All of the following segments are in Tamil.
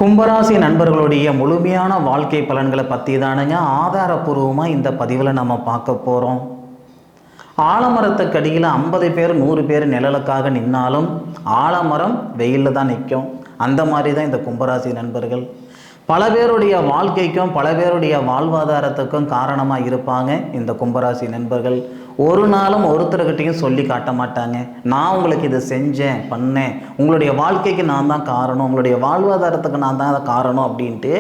கும்பராசி நண்பர்களுடைய முழுமையான வாழ்க்கை பலன்களை பற்றி தானுங்க ஆதாரபூர்வமாக இந்த பதிவில் நம்ம பார்க்க போகிறோம். ஆலமரத்துக்கு அடியில் 50 பேர் 100 பேர் நிழலுக்காக நின்னாலும் ஆலமரம் வெயிலில் தான் நிற்கும். அந்த மாதிரி தான் இந்த கும்பராசி நண்பர்கள் பல பேருடைய வாழ்க்கைக்கும் பல பேருடைய வாழ்வாதாரத்துக்கும் காரணமாக இருப்பாங்க. இந்த கும்பராசி நண்பர்கள் ஒரு நாளும் ஒருத்தர்கிட்டையும் சொல்லி காட்ட மாட்டாங்க. நான் உங்களுக்கு இதை செஞ்சேன் பண்ணேன், உங்களுடைய வாழ்க்கைக்கு நான் தான் காரணம், உங்களுடைய வாழ்வாதாரத்துக்கு நான் தான் காரணம் அப்படின்ட்டு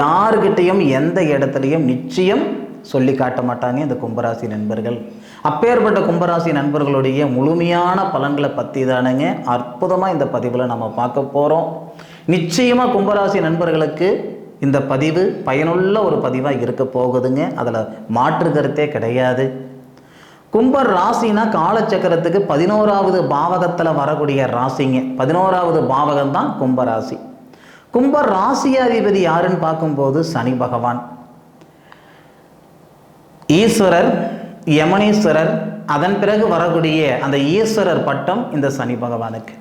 யாருக்கிட்டையும் எந்த இடத்துலையும் நிச்சயம் சொல்லி காட்ட மாட்டாங்க இந்த கும்பராசி நண்பர்கள். அப்பேற்பட்ட கும்பராசி நண்பர்களுடைய முழுமையான பலன்களை பற்றி தானுங்க அற்புதமாக இந்த பதிவில் நம்ம பார்க்க போகிறோம். நிச்சயமாக கும்பராசி நண்பர்களுக்கு இந்த பதிவு பயனுள்ள ஒரு பதிவாக இருக்க போகுதுங்க. அதில் மாற்று கருத்தே கிடையாது. கும்பர் ராசினா காலச்சக்கரத்துக்கு 11வது பாவகத்தில் வரக்கூடிய ராசிங்க. 11வது பாவகம் தான் கும்பராசி. கும்பர் ராசியாதிபதி யாருன்னு பார்க்கும்போது சனி பகவான், ஈஸ்வரர், யமனீஸ்வரர், அதன் பிறகு வரக்கூடிய அந்த ஈஸ்வரர் பட்டம் இந்த சனி பகவானுக்கு.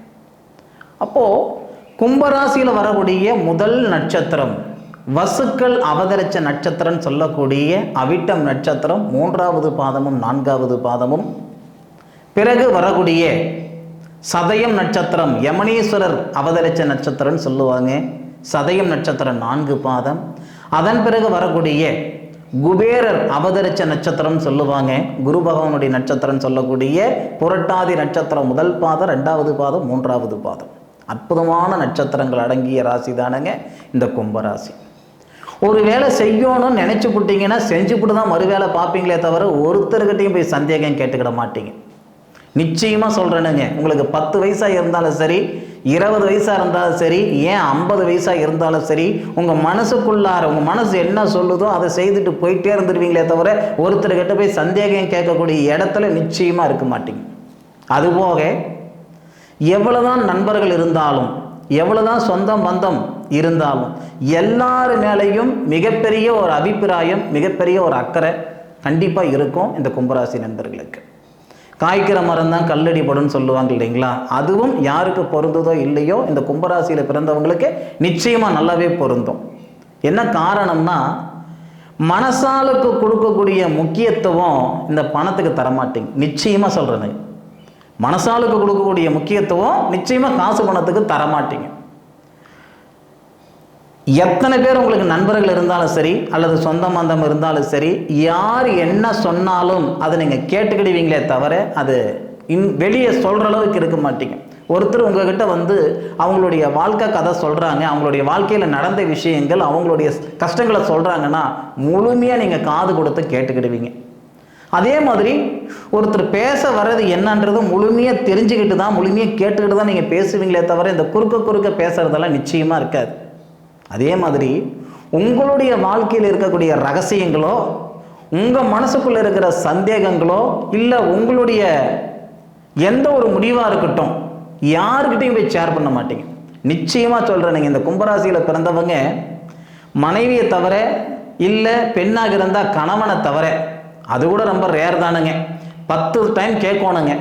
அப்போது கும்பராசியில் வரக்கூடிய முதல் நட்சத்திரம் வசுக்கள் அவதரிச்ச நட்சத்திரம் சொல்லக்கூடிய அவிட்டம் நட்சத்திரம் 3வது பாதமும் 4வது பாதமும், பிறகு வரக்கூடிய சதயம் நட்சத்திரம் யமனீஸ்வரர் அவதரிச்ச நட்சத்திரம் சொல்லுவாங்க. சதயம் நட்சத்திரம் 4 பாதம். அதன் பிறகு வரக்கூடிய குபேரர் அவதரிச்ச நட்சத்திரம் சொல்லுவாங்க. குரு பகவானுடைய நட்சத்திரம் சொல்லக்கூடிய புரட்டாதி நட்சத்திரம் 1 பாதம் 2வது பாதம் 3வது பாதம். அற்புதமான நட்சத்திரங்கள் அடங்கிய ராசி தானங்க இந்த கும்பராசி. ஒரு வேலை செய்யணும்னு நினச்சி விட்டீங்கன்னா செஞ்சுவிட்டு தான் மறுவேளை பார்ப்பீங்களே தவிர ஒருத்தர்கிட்டையும் போய் சந்தேகம் கேட்டுக்கிட மாட்டீங்க. நிச்சயமாக சொல்கிறேனுங்க, உங்களுக்கு 10 வயசாக இருந்தாலும் சரி, 20 வயசாக இருந்தாலும் சரி, ஏன் 50 வயசாக இருந்தாலும் சரி, உங்கள் மனசுக்குள்ளார உங்கள் மனசு என்ன சொல்லுதோ அதை செய்துட்டு போயிட்டே இருந்துருவீங்களே தவிர ஒருத்தர்கிட்ட போய் சந்தேகம் கேட்கக்கூடிய இடத்துல நிச்சயமாக இருக்க மாட்டீங்க. அதுபோக எவ்வளவுதான் நண்பர்கள் இருந்தாலும் எவ்வளவுதான் சொந்த பந்தம் இருந்தாலும் எல்லார் மேலேயும் மிகப்பெரிய ஒரு அபிப்பிராயம், மிகப்பெரிய ஒரு அக்கறை கண்டிப்பாக இருக்கும் இந்த கும்பராசி நண்பர்களுக்கு. காய்க்கிற மரம் தான் கல்லடி படுன்னு சொல்லுவாங்க இல்லைங்களா? அதுவும் யாருக்கு பொருந்ததோ இல்லையோ இந்த கும்பராசியில் பிறந்தவங்களுக்கு நிச்சயமாக நல்லாவே பொருந்தும். என்ன காரணம்னா, மனசாலுக்கு கொடுக்கக்கூடிய முக்கியத்துவம் இந்த பணத்துக்கு தரமாட்டீங்க. நிச்சயமாக சொல்கிறேன், மனசாலுக்கு கொடுக்கக்கூடிய முக்கியத்துவம் நிச்சயமாக காசு பணத்துக்கு தரமாட்டீங்க. எத்தனை பேர் உங்களுக்கு நண்பர்கள் இருந்தாலும் சரி, அல்லது சொந்த பந்தம் இருந்தாலும் சரி, யார் என்ன சொன்னாலும் அதை நீங்கள் கேட்டுக்கிடுவீங்களே தவிர அது வெளியே சொல்கிற அளவுக்கு இருக்க மாட்டீங்க. ஒருத்தர் உங்ககிட்ட வந்து அவங்களுடைய வாழ்க்கை கதை சொல்கிறாங்க, அவங்களுடைய வாழ்க்கையில் நடந்த விஷயங்கள், அவங்களுடைய கஷ்டங்களை சொல்கிறாங்கன்னா முழுமையாக நீங்கள் காது கொடுத்து கேட்டுக்கிடுவீங்க. அதே மாதிரி ஒருத்தர் பேச வர்றது என்னன்றது முழுமையாக தெரிஞ்சுக்கிட்டு தான், முழுமையாக கேட்டுக்கிட்டு தான் நீங்கள் பேசுவீங்களே தவிர இந்த குறுக்க பேசுறதெல்லாம் நிச்சயமாக இருக்காது. அதே மாதிரி உங்களுடைய வாழ்க்கையில் இருக்கக்கூடிய ரகசியங்களோ, உங்கள் மனசுக்குள்ளே இருக்கிற சந்தேகங்களோ, இல்லை உங்களுடைய எந்த ஒரு முடிவாக இருக்கட்டும் யாருக்கிட்டையும் போய் ஷேர் பண்ண மாட்டீங்க. நிச்சயமாக சொல்கிறேன், நீங்கள் இந்த கும்பராசியில் பிறந்தவங்க மனைவியை தவிர, இல்லை பெண்ணாக இருந்தால் கணவனை தவிர, அது கூட ரொம்ப ரேர் தானுங்க. 10 டைம் கேட்கணுங்க,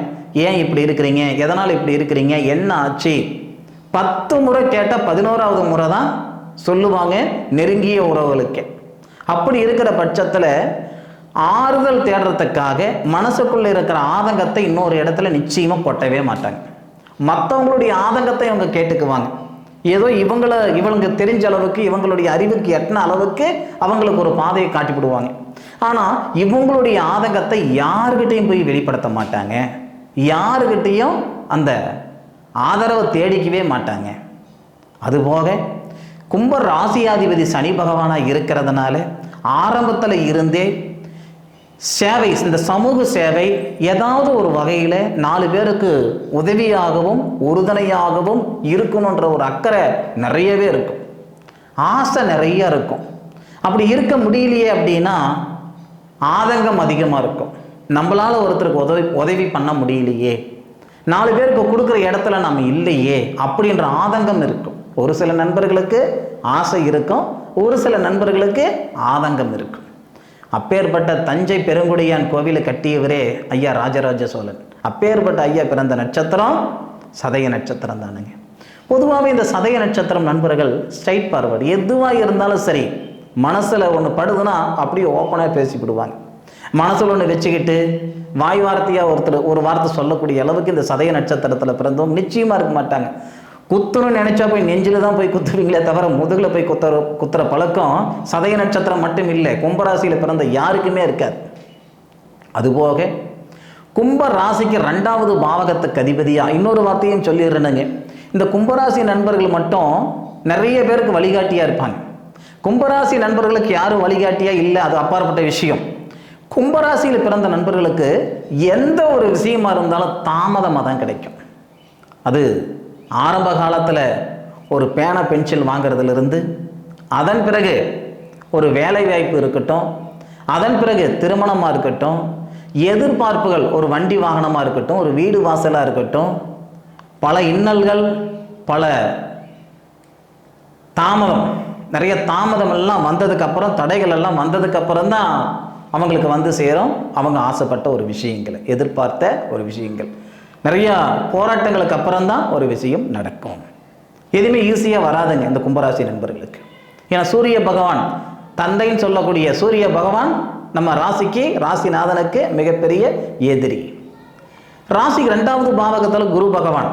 ஏன் இப்படி இருக்கிறீங்க, எதனால் இப்படி இருக்கிறீங்க, என்ன ஆச்சு. 10 முறை கேட்டால் 11வது முறை தான் சொல்லுவாங்க நெருங்கிய உறவுகளுக்கு. அப்படி இருக்கிற பட்சத்தில் ஆறுதல் தேடுறதுக்காக மனசுக்குள்ளே இருக்கிற ஆதங்கத்தை இன்னொரு இடத்துல நிச்சயமாக கொட்டவே மாட்டாங்க. மற்றவங்களுடைய ஆதங்கத்தை இவங்க கேட்டுக்குவாங்க. ஏதோ இவங்களுக்கு தெரிஞ்ச அளவுக்கு, இவங்களுடைய அறிவுக்கு எட்டின அளவுக்கு அவங்களுக்கு ஒரு பாதையை காட்டிவிடுவாங்க. ஆனால் இவங்களுடைய ஆதங்கத்தை யாருக்கிட்டையும் போய் வெளிப்படுத்த மாட்டாங்க, யாருக்கிட்டையும் அந்த ஆதரவை தேடிக்கவே மாட்டாங்க. அதுபோக கும்ப ராசியாதிபதி சனி பகவானாக இருக்கிறதுனால ஆரம்பத்தில் இருந்தே சேவை, இந்த சமூக சேவை ஏதாவது ஒரு வகையில் 4 பேருக்கு உதவியாகவும் உறுதுணையாகவும் இருக்கணுன்ற ஒரு அக்கறை நிறையவே இருக்கும், ஆசை நிறைய இருக்கும். அப்படி இருக்க முடியலையே அப்படின்னா ஆதங்கம் அதிகமாக இருக்கும். நம்மளால் ஒருத்தருக்கு உதவி பண்ண முடியலையே, 4 பேருக்கு கொடுக்குற இடத்துல நம்ம இல்லையே அப்படின்ற ஆதங்கம் இருக்கும். ஒரு சில நண்பர்களுக்கு ஆசை இருக்கும், ஒரு சில நண்பர்களுக்கு ஆதங்கம் இருக்கும். அப்பேற்பட்ட தஞ்சை பெருங்குடியான் கோவிலை கட்டியவரே ஐயா ராஜராஜ சோழன். அப்பேற்பட்ட ஐயா பிறந்த நட்சத்திரம் சதய நட்சத்திரம் தானுங்க. பொதுவாகவே இந்த சதய நட்சத்திரம் நண்பர்கள் ஸ்ட்ரைட் ஃபார்வர்டு, எதுவாக இருந்தாலும் சரி மனசில் ஒன்று படுதுன்னா அப்படியே ஓப்பனாக பேசிவிடுவாங்க. மனசில் ஒன்று வச்சுக்கிட்டு வாய் வார்த்தையாக ஒரு வார்த்தை சொல்லக்கூடிய அளவுக்கு இந்த சதய நட்சத்திரத்தில் பிறந்தவங்க நிச்சயமாக இருக்க மாட்டாங்க. குத்தணும்னு நினச்சா போய் நெஞ்சில் தான் போய் குத்துவீங்களே தவிர முதுகில் போய் குத்துற பழக்கம் சதய நட்சத்திரம் மட்டும் இல்லை, கும்பராசியில் பிறந்த யாருக்குமே இருக்காது. அதுபோக கும்ப ராசிக்கு 2வது பாவகத்துக்கு அதிபதியாக இன்னொரு வார்த்தையும் சொல்லிடுறேனுங்க. இந்த கும்பராசி நண்பர்கள் மட்டும் நிறைய பேருக்கு வழிகாட்டியாக இருப்பாங்க. கும்பராசி நண்பர்களுக்கு யாரும் வழிகாட்டியாக இல்லை, அது அப்பாற்பட்ட விஷயம். கும்பராசியில் பிறந்த நண்பர்களுக்கு எந்த ஒரு விஷயமா இருந்தாலும் தாமதமாக தான் கிடைக்கும். அது ஆரம்ப காலத்தில் ஒரு பேனா பென்சில் வாங்கிறதுலேருந்து, அதன் பிறகு ஒரு வேலை வாய்ப்பு இருக்கட்டும், அதன் பிறகு திருமணமாக இருக்கட்டும், எதிர்பார்ப்புகள் ஒரு வண்டி வாகனமாக இருக்கட்டும், ஒரு வீடு வாசலாக இருக்கட்டும், பல இன்னல்கள், பல தாமதம், நிறைய தாமதம் எல்லாம் வந்ததுக்கப்புறம், தடைகள் எல்லாம் வந்ததுக்கப்புறம் தான் அவங்களுக்கு வந்து சேரும் அவங்க ஆசைப்பட்ட ஒரு விஷயங்கள், எதிர்பார்த்த ஒரு விஷயங்கள். நிறையா போராட்டங்களுக்கு அப்புறம் தான் ஒரு விஷயம் நடக்கும். எதுவுமே ஈஸியாக வராதுங்க இந்த கும்பராசி நண்பர்களுக்கு. ஏன்னா சூரிய பகவான், தந்தைன்னு சொல்லக்கூடிய சூரிய பகவான் நம்ம ராசிக்கு, ராசிநாதனுக்கு மிகப்பெரிய எதிரி. ராசிக்கு 2வது பாவகத்தில் குரு பகவான்,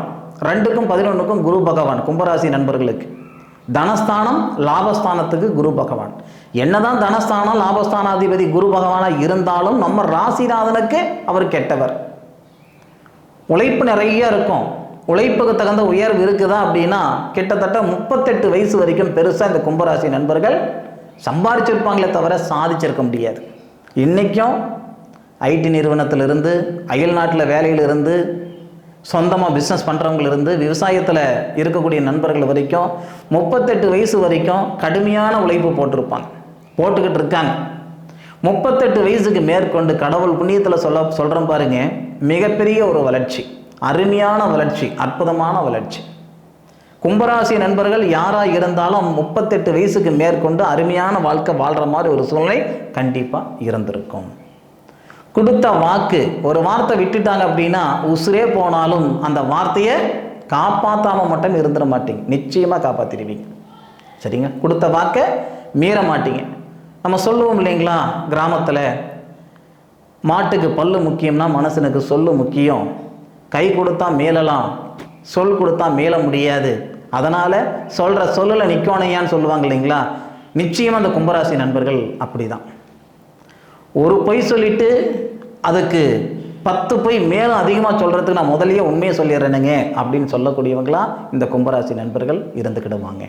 2க்கும் 11க்கும் குரு பகவான் கும்பராசி நண்பர்களுக்கு. தனஸ்தானம் லாபஸ்தானத்துக்கு குரு பகவான். என்னதான் தனஸ்தானம் லாபஸ்தானாதிபதி குரு பகவானாக இருந்தாலும் நம்ம ராசிநாதனுக்கு அவர் கெட்டவர். உழைப்பு நிறைய இருக்கும், உழைப்புக்கு தகுந்த உயர்வு இருக்குதா அப்படின்னா கிட்டத்தட்ட 38 வயசு வரைக்கும் பெருசாக இந்த கும்பராசி நண்பர்கள் சம்பாதிச்சிருப்பாங்களே தவிர சாதிச்சிருக்க முடியாது. இன்றைக்கும் ஐடி நிறுவனத்திலிருந்து, அயல் நாட்டில் வேலையிலிருந்து, சொந்தமாக பிஸ்னஸ் பண்ணுறவங்களிருந்து, விவசாயத்தில் இருக்கக்கூடிய நண்பர்கள் வரைக்கும் 38 வயசு வரைக்கும் கடுமையான உழைப்பு போட்டுக்கிட்டு இருக்காங்க. 38 வயசுக்கு மேற்கொண்டு கடவுள் புண்ணியத்தில் சொல்கிறோம் பாருங்க, மிகப்பெரிய ஒரு வளர்ச்சி, அருமையான வளர்ச்சி, அற்புதமான வளர்ச்சி. கும்பராசி நண்பர்கள் யாராக இருந்தாலும் 38 வயசுக்கு மேற்கொண்டு அருமையான வாழ்க்கை வாழ்கிற மாதிரி ஒரு சூழ்நிலை கண்டிப்பாக இருந்திருக்கும். கொடுத்த வாக்கு, ஒரு வார்த்தை விட்டுட்டாங்க அப்படின்னா உசுரே போனாலும் அந்த வார்த்தையை காப்பாற்றாமல் மட்டும் இருந்துட மாட்டீங்க, நிச்சயமாக காப்பாற்றிடுவீங்க. சரிங்க, கொடுத்த வாக்கை மீற மாட்டீங்க. நம்ம சொல்லுவோம் இல்லைங்களா, கிராமத்தில் மாட்டுக்கு பல்லு முக்கியம்னா மனுஷனுக்கு சொல்லு முக்கியம், கை கொடுத்தா மேலலாம், சொல் கொடுத்தா மேல முடியாது, அதனால் சொல்கிற சொல்லில் நிற்கணையான்னு சொல்லுவாங்க இல்லைங்களா. நிச்சயமாக அந்த கும்பராசி நண்பர்கள் அப்படி தான். ஒரு பொய் சொல்லிட்டு அதுக்கு 10 பொய் மேலும் அதிகமாக சொல்கிறதுக்கு நான் முதலையே உண்மையை சொல்லிடுறேனுங்க அப்படின்னு சொல்லக்கூடியவங்களா இந்த கும்பராசி நண்பர்கள் இருந்துக்கிடுவாங்க.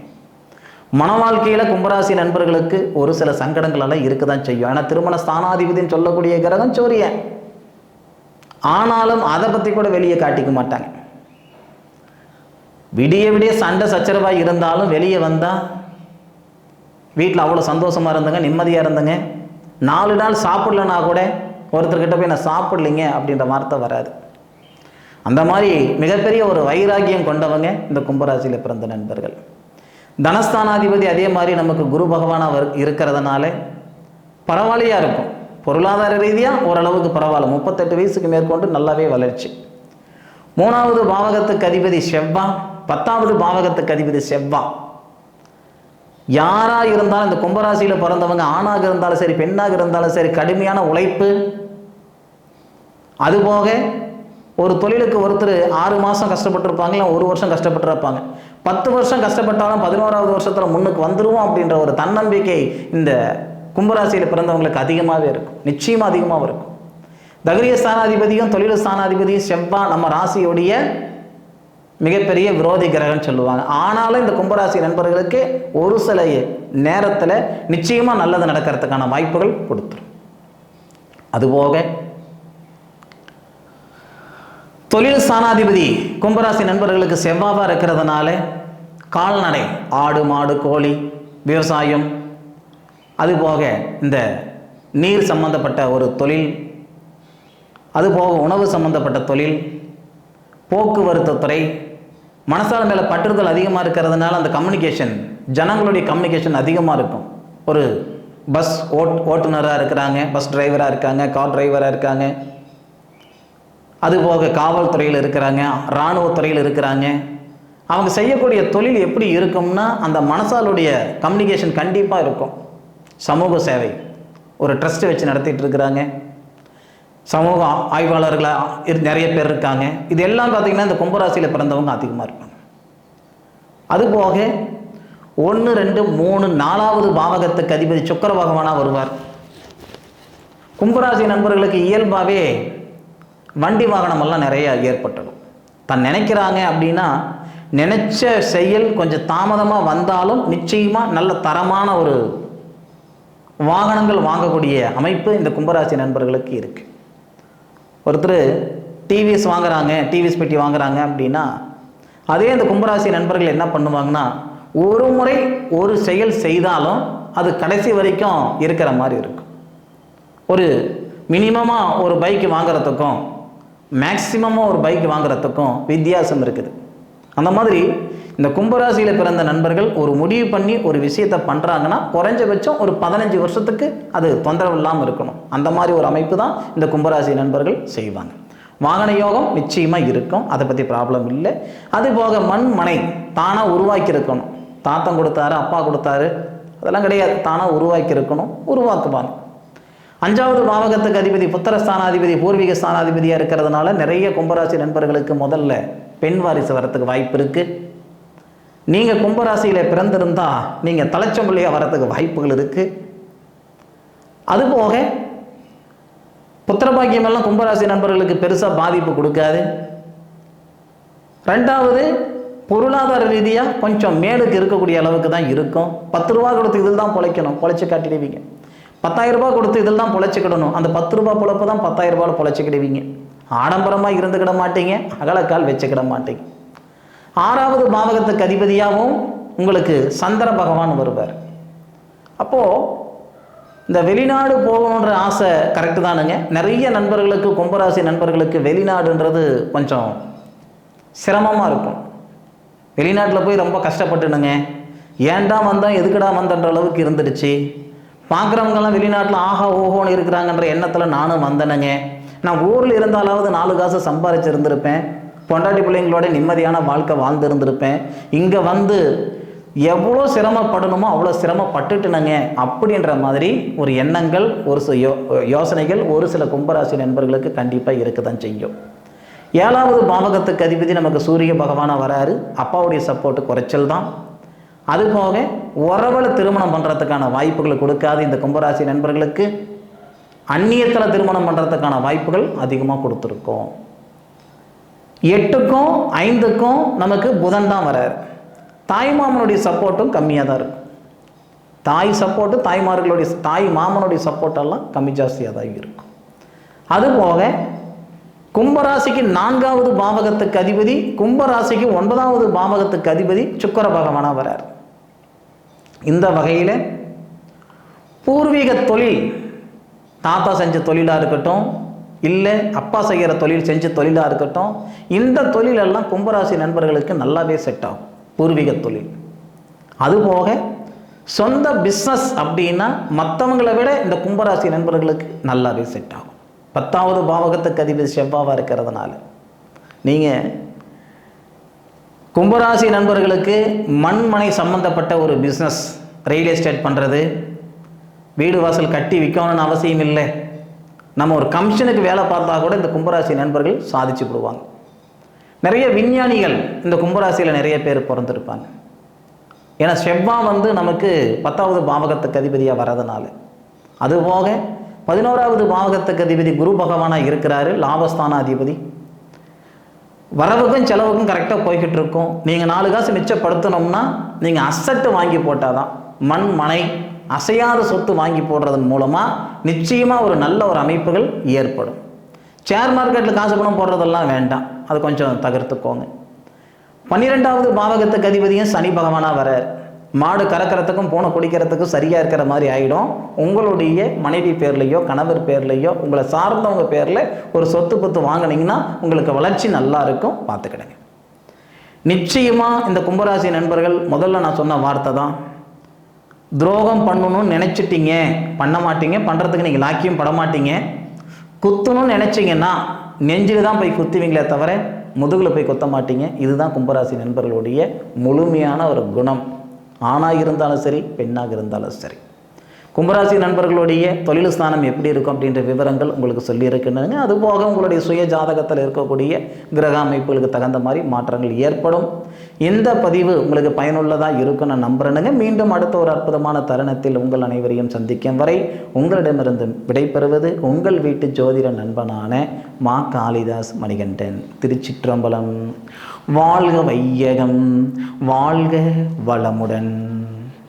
மன வாழ்க்கையில் கும்பராசி நண்பர்களுக்கு ஒரு சில சங்கடங்களெல்லாம் இருக்க தான் செய்யும். ஏன்னா திருமண ஸ்தானாதிபதினு சொல்லக்கூடிய கிரகம் சூரியன். ஆனாலும் அதை பற்றி கூட வெளியே காட்டிக்க மாட்டாங்க. விடிய சண்டை சச்சரவாக இருந்தாலும் வெளியே வந்தால் வீட்டில் அவ்வளோ சந்தோஷமாக இருந்தங்க, நிம்மதியாக இருந்தங்க. 4 நாள் சாப்பிடலன்னா கூட ஒருத்தர்கிட்ட போய் நான் சாப்பிடலைங்க அப்படின்ற வார்த்தை வராது. அந்த மாதிரி மிகப்பெரிய ஒரு வைராக்கியம் கொண்டவங்க இந்த கும்பராசியில் பிறந்த நண்பர்கள். தனஸ்தானாதிபதி அதே மாதிரி நமக்கு குரு பகவானாக இருக்கிறதுனால பரவாயில்லையாக இருக்கும். பொருளாதார ரீதியாக ஓரளவுக்கு பரவாயில்ல, 38 வயசுக்கு மேற்கொண்டு நல்லாவே வளர்ச்சி. 3வது பாவகத்துக்கு அதிபதி செவ்வாய், 10வது பாவகத்துக்கு அதிபதி செவ்வாய். யாராக இருந்தாலும் இந்த கும்பராசியில் பிறந்தவங்க ஆணாக இருந்தாலும் சரி, பெண்ணாக இருந்தாலும் சரி, கடுமையான உழைப்பு. அதுபோக ஒரு தொழிலுக்கு ஒருத்தர் 6 மாதம் கஷ்டப்பட்டுருப்பாங்க, இல்லை 1 வருஷம் கஷ்டப்பட்டுருப்பாங்க. 10 வருஷம் கஷ்டப்பட்டாலும் 11வது வருஷத்தில் முன்னுக்கு வந்துடுவோம் அப்படின்ற ஒரு தன்னம்பிக்கை இந்த கும்பராசியில் பிறந்தவங்களுக்கு அதிகமாகவே இருக்கும், நிச்சயமாக அதிகமாக இருக்கும். தகரிய ஸ்தானாதிபதியும் தொழில் ஸ்தானாதிபதியும் செவ்வாய் நம்ம ராசியோடைய மிகப்பெரிய விரோதி கிரகம்னு சொல்லுவாங்க. ஆனாலும் இந்த கும்பராசி நண்பர்களுக்கு ஒரு சில நேரத்தில் நிச்சயமாக நல்லது நடக்கிறதுக்கான வாய்ப்புகள் கொடுத்துரும். அதுபோக தொழில் ஸ்தானாதிபதி கும்பராசி நண்பர்களுக்கு செவ்வாவாக இருக்கிறதுனால கால்நடை, ஆடு மாடு கோழி விவசாயம், அதுபோக இந்த நீர் சம்பந்தப்பட்ட ஒரு தொழில், அதுபோக உணவு சம்பந்தப்பட்ட தொழில், போக்குவரத்து துறை, மனசால மேலே பற்றுதல் அதிகமாக இருக்கிறதுனால அந்த கம்யூனிகேஷன், ஜனங்களுடைய கம்யூனிகேஷன் அதிகமாக இருக்கும். ஒரு பஸ் ஓட்டுநராக இருக்கிறாங்க, பஸ் டிரைவராக இருக்காங்க, கார் டிரைவராக இருக்காங்க, அதுபோக காவல்துறையில் இருக்கிறாங்க, இராணுவத்துறையில் இருக்கிறாங்க, அவங்க செய்யக்கூடிய தொழில் எப்படி இருக்கும்னா, அந்த மனசாலுடைய கம்யூனிகேஷன் கண்டிப்பாக இருக்கும். சமூக சேவை ஒரு ட்ரஸ்ட் வச்சு நடத்திட்டு இருக்கிறாங்க. சமூக ஆய்வாளர்களாக நிறைய பேர் இருக்காங்க. இது எல்லாம் பார்த்திங்கன்னா இந்த கும்பராசியில் பிறந்தவங்க அதிகமாக இருப்பாங்க. அதுபோக 1, 2, 3, 4வது பாவகத்துக்கு அதிபதி சுக்கிர பகவானாக வருவார். கும்பராசி நண்பர்களுக்கு இயல்பாகவே வண்டி வாகனமெல்லாம் நிறைய ஏற்பட்டுடும். தான் நினைக்கிறாங்க அப்படின்னா நினைச்ச செயல் கொஞ்சம் தாமதமாக வந்தாலும் நிச்சயமாக நல்ல தரமான ஒரு வாகனங்கள் வாங்கக்கூடிய அமைப்பு இந்த கும்பராசி நண்பர்களுக்கு இருக்குது. ஒருத்தர் டிவிஎஸ் வாங்குறாங்க, டிவிஎஸ் பெட்டி வாங்குறாங்க அப்படின்னா அதே இந்த கும்பராசி நண்பர்கள் என்ன பண்ணுவாங்கன்னா, ஒரு முறை ஒரு செயல் செய்தாலும் அது கடைசி வரைக்கும் இருக்கிற மாதிரி இருக்கும். ஒரு மினிமமாக ஒரு பைக் வாங்குறதுக்கும் மேக்சிமமாக ஒரு பைக் வாங்குறதுக்கும் வித்தியாசம் இருக்குது. அந்த மாதிரி இந்த கும்பராசியில் பிறந்த நண்பர்கள் ஒரு முடிவு பண்ணி ஒரு விஷயத்தை பண்ணுறாங்கன்னா குறைஞ்சபட்சம் ஒரு 15 வருஷத்துக்கு அது தொந்தரவு இல்லாமல் இருக்கணும். அந்த மாதிரி ஒரு அமைப்பு தான் இந்த கும்பராசி நண்பர்கள் செய்வாங்க. வாகன யோகம் நிச்சயமாக இருக்கும், அதை பற்றி ப்ராப்ளம் இல்லை. அதுபோக மண் மனை தானாக உருவாக்கி இருக்கணும். தாத்தம் கொடுத்தாரு, அப்பா கொடுத்தாரு, அதெல்லாம் கிடையாது. தானாக உருவாக்கி இருக்கணும், உருவாக்குவாங்க. 5வது பாவகத்துக்கு அதிபதி புத்திரஸ்தானாதிபதி பூர்வீக ஸ்தானாதிபதியாக இருக்கிறதுனால நிறைய கும்பராசி நண்பர்களுக்கு முதல்ல பெண் வாரிசு வரத்துக்கு வாய்ப்பு இருக்குது. நீங்கள் கும்பராசியில் பிறந்திருந்தால் நீங்கள் தலைச்சொல்லியாக வரத்துக்கு வாய்ப்புகள் இருக்குது. அதுபோக புத்திரபாக்கியமெல்லாம் கும்பராசி நண்பர்களுக்கு பெருசாக பாதிப்பு கொடுக்காது. 2வது பொருளாதார ரீதியாக கொஞ்சம் மேலுக்கு இருக்கக்கூடிய அளவுக்கு தான் இருக்கும். 10 ரூபா கொடுத்து இதில் தான் பொழைக்கணும், பொழைச்சி காட்டிடுவீங்க. 10,000 ரூபா கொடுத்து இதில் தான் பொழைச்சிக்கிடணும், அந்த 10 ரூபா பொழப்பு தான் 10,000 ரூபாவில் பொழைச்சிக்கிடுவீங்க. ஆடம்பரமாக இருந்துக்கிட மாட்டீங்க, அகலக்கால் வச்சுக்கிட மாட்டீங்க. 6வது பாவகத்துக்கு அதிபதியாகவும் உங்களுக்கு சந்திர பகவான் வருவார். அப்போது இந்த வெளிநாடு போகணுன்ற ஆசை கரெக்டு தானுங்க. நிறைய நண்பர்களுக்கு, கும்பராசி நண்பர்களுக்கு வெளிநாடுன்றது கொஞ்சம் சிரமமாக இருக்கும். வெளிநாட்டில் போய் ரொம்ப கஷ்டப்பட்டுனுங்க, ஏன்டா வந்தோம் எதுக்குடா வந்தன்ற அளவுக்கு இருந்துடுச்சு. பார்க்குறவங்கெல்லாம் வெளிநாட்டில் ஆஹா ஓஹோன்னு இருக்கிறாங்கன்ற எண்ணத்தில் நானும் வந்தேனுங்க. நான் ஊரில் இருந்தாலாவது 4 காசு சம்பாதிச்சு இருந்திருப்பேன், பொண்டாட்டி பிள்ளைங்களோட நிம்மதியான வாழ்க்கை வாழ்ந்துருந்துருப்பேன். இங்கே வந்து எவ்வளோ சிரமப்படணுமோ அவ்வளோ சிரமப்பட்டுட்டுனங்க அப்படின்ற மாதிரி ஒரு எண்ணங்கள், ஒரு சில யோசனைகள் ஒரு சில கும்பராசி நண்பர்களுக்கு கண்டிப்பாக இருக்க தான் செய்யும். 7வது பாவகத்துக்கு அதிபதி நமக்கு சூரிய பகவானாக வராரு. அப்பாவுடைய சப்போர்ட்டு குறைச்சல் தான். அதுபோக உறவில் திருமணம் பண்ணுறதுக்கான வாய்ப்புகளை கொடுக்காது இந்த கும்பராசி நண்பர்களுக்கு. அந்நியத்தில் திருமணம் பண்ணுறதுக்கான வாய்ப்புகள் அதிகமாக கொடுத்துருக்கோம். 8க்கும் 5க்கும் நமக்கு புதன் தான் வராரு. தாய் மாமனுடைய சப்போர்ட்டும் கம்மியாக தான் இருக்கும். தாய் சப்போர்ட்டு, தாய்மார்களுடைய தாய் மாமனுடைய சப்போர்ட்டெல்லாம் கம்மி ஜாஸ்தியாக தான் இருக்கும். அதுபோக கும்பராசிக்கு 4வது பாவகத்துக்கு அதிபதி, கும்பராசிக்கு 9வது பாவகத்துக்கு அதிபதி சுக்கிர பகவானாக வரார். இந்த வகையில் பூர்வீக தொழில், தாத்தா செஞ்ச தொழிலாக இருக்கட்டும், இல்லை அப்பா செய்கிற தொழில் செஞ்ச தொழிலாக இருக்கட்டும், இந்த தொழிலெல்லாம் கும்பராசி நண்பர்களுக்கு நல்லாவே செட் ஆகும். பூர்வீக தொழில். அதுபோக சொந்த பிஸ்னஸ் அப்படின்னா மற்றவங்களை விட இந்த கும்பராசி நண்பர்களுக்கு நல்லாவே செட் ஆகும். 10வது பாவகத்துக்கு அதிபதி செவ்வாவாக இருக்கிறதுனால நீங்கள் கும்பராசி நண்பர்களுக்கு மண்மனை சம்பந்தப்பட்ட ஒரு பிஸ்னஸ், ரியல் எஸ்டேட் பண்ணுறது, வீடு வாசல் கட்டி விற்கணும்னு அவசியம் இல்லை. நம்ம ஒரு கமிஷனுக்கு வேலை பார்த்தா கூட இந்த கும்பராசி நண்பர்கள் சாதிச்சு விடுவாங்க. நிறைய விஞ்ஞானிகள் இந்த கும்பராசியில் நிறைய பேர் பிறந்திருப்பாங்க. ஏன்னா செவ்வாய் வந்து நமக்கு 10வது பாவகத்துக்கு அதிபதியாக வர்றதுனால. அதுபோக 11வது பாவகத்துக்கு அதிபதி குரு பகவானாக இருக்கிறாரு, லாபஸ்தான அதிபதி. வரவுக்கும் செலவுக்கும் கரெக்டாக போய்கிட்டு இருக்கும். நீங்கள் 4 காசு மிச்சப்படுத்தணும்னா நீங்கள் அசட்டு வாங்கி போட்டால் தான், மண் மனை அசையாத சொத்து வாங்கி போடுறதன் மூலமாக நிச்சயமாக ஒரு நல்ல ஒரு அமைப்புகள் ஏற்படும். ஷேர் மார்க்கெட்டில் காசு பணம் போடுறதெல்லாம் வேண்டாம், அது கொஞ்சம் தவிர்த்துக்கோங்க. 12வது பாவகத்துக்கு அதிபதியும் சனி பகவானாக வரார். மாடு கறக்கிறதுக்கும் பூனை குடிக்கிறதுக்கும் சரியாக இருக்கிற மாதிரி ஆகிடும். உங்களுடைய மனைவி பேர்லையோ கணவர் பேர்லையோ உங்களை சார்ந்தவங்க பேரில் ஒரு சொத்து பத்து வாங்கினீங்கன்னா உங்களுக்கு வளர்ச்சி நல்லா இருக்கும், பார்த்துக்கிடுங்க. நிச்சயமாக இந்த கும்பராசி நண்பர்கள் முதல்ல நான் சொன்ன வார்த்தை தான், துரோகம் பண்ணணும்னு நினச்சிட்டிங்க பண்ண மாட்டீங்க, பண்ணுறதுக்கு நீங்கள் லாக்கியும் பட மாட்டீங்க. குத்தணும்னு நினச்சிங்கன்னா நெஞ்சில் தான் போய் குத்துவீங்களே தவிர முதுகில் போய் கொத்த மாட்டீங்க. இதுதான் கும்பராசி நண்பர்களுடைய முழுமையான ஒரு குணம். ஆணாக இருந்தாலும் சரி, பெண்ணாக இருந்தாலும் சரி. கும்பராசி நண்பர்களுடைய தொழில் ஸ்தானம் எப்படி இருக்கும் அப்படின்ற விவரங்கள் உங்களுக்கு சொல்லியிருக்குன்னு. அதுபோக உங்களுடைய சுய ஜாதகத்தில் இருக்கக்கூடிய கிரக அமைப்புகளுக்கு தகுந்த மாதிரி மாற்றங்கள் ஏற்படும். இந்த பதிவு உங்களுக்கு பயனுள்ளதாக இருக்குன்னு நான் நம்புறேனுங்க. மீண்டும் அடுத்த ஒரு அற்புதமான தருணத்தில் உங்கள் அனைவரையும் சந்திக்கும் வரை உங்களிடமிருந்து விடைபெறுவது உங்கள் வீட்டு ஜோதிட நண்பனான மா காளிதாஸ் மணிகண்டன். திருச்சிற்றம்பலம். வாழ்க வையகம், வாழ்க வளமுடன்.